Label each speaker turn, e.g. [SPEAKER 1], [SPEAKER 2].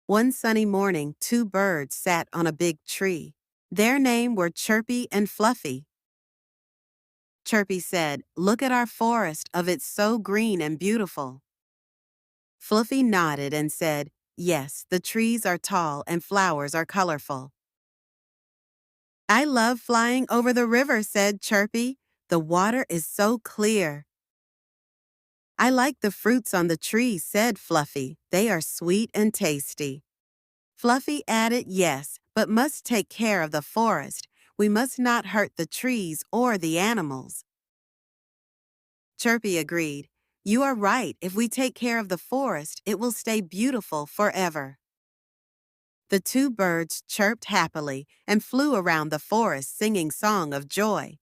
[SPEAKER 1] One sunny morning, two birds sat on a big tree. Their names were Chirpy and Fluffy. Chirpy said, "Look at our forest, it's so green and beautiful." Fluffy nodded and said, "Yes, the trees are tall and flowers are colorful." "I love flying over the river," said Chirpy. "The water is so clear." "I like the fruits on the trees," said Fluffy. "They are sweet and tasty." Fluffy added, "Yes, but must take care of the forest. We must not hurt the trees or the animals." Chirpy agreed. "You are right. If we take care of the forest, it will stay beautiful forever." The two birds chirped happily and flew around the forest singing song of joy.